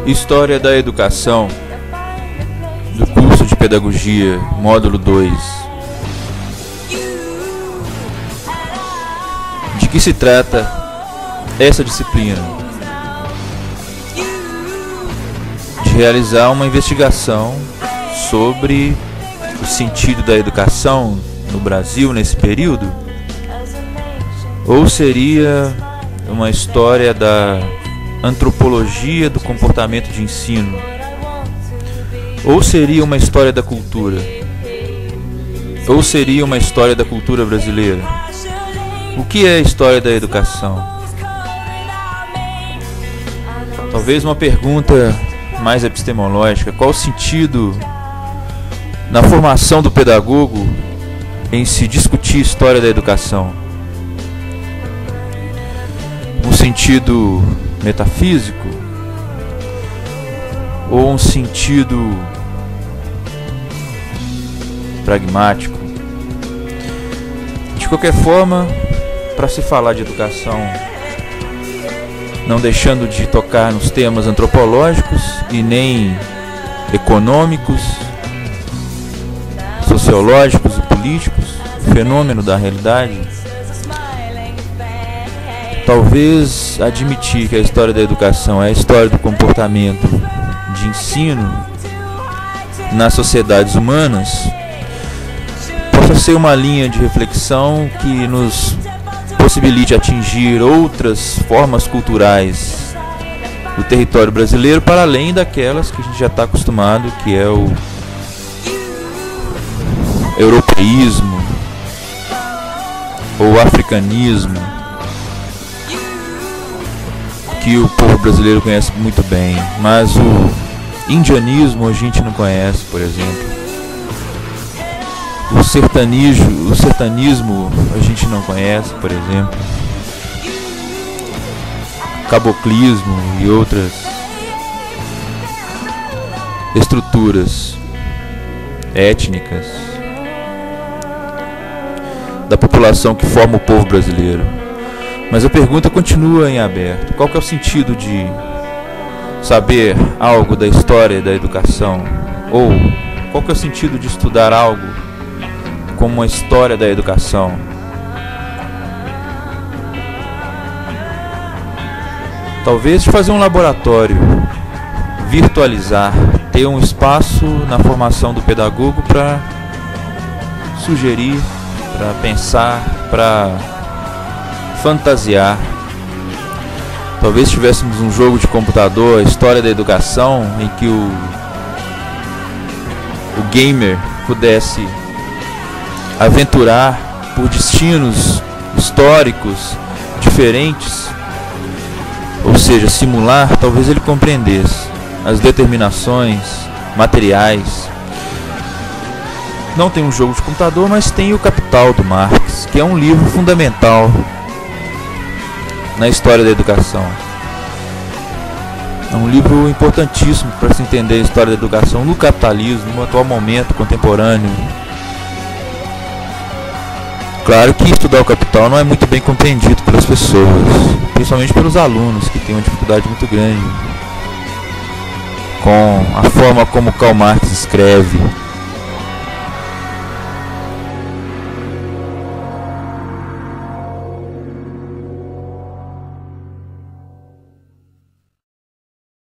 História da Educação, do curso de Pedagogia, módulo 2. De que se trata essa disciplina? De realizar uma investigação sobre o sentido da educação no Brasil nesse período? Ou seria uma história da antropologia do comportamento de ensino? Ou seria uma história da cultura? Ou seria uma história da cultura brasileira? O que é a história da educação? Talvez uma pergunta mais epistemológica: qual o sentido na formação do pedagogo em se discutir história da educação? Um sentido metafísico ou um sentido pragmático? De qualquer forma, para se falar de educação, não deixando de tocar nos temas antropológicos e nem econômicos, sociológicos e políticos, fenômeno da realidade, talvez admitir que a história da educação é a história do comportamento de ensino nas sociedades humanas possa ser uma linha de reflexão que nos possibilite atingir outras formas culturais do território brasileiro para além daquelas que a gente já está acostumado, que é o europeísmo ou africanismo, que o povo brasileiro conhece muito bem, mas o indianismo a gente não conhece, por exemplo. O sertanismo a gente não conhece, por exemplo. Caboclismo e outras estruturas étnicas da população que forma o povo brasileiro. Mas a pergunta continua em aberto: qual que é o sentido de saber algo da história da educação? Ou qual que é o sentido de estudar algo como a história da educação? Talvez de fazer um laboratório, virtualizar, ter um espaço na formação do pedagogo para sugerir, para pensar, para fantasiar. Talvez tivéssemos um jogo de computador, a história da educação, em que o gamer pudesse aventurar por destinos históricos diferentes, ou seja, simular. Talvez ele compreendesse as determinações materiais. Não tem um jogo de computador, mas tem o Capital, do Marx, que é um livro fundamental na história da educação. É um livro importantíssimo para se entender a história da educação no capitalismo, no atual momento contemporâneo. Claro que estudar o Capital não é muito bem compreendido pelas pessoas, principalmente pelos alunos, que têm uma dificuldade muito grande com a forma como Karl Marx escreve.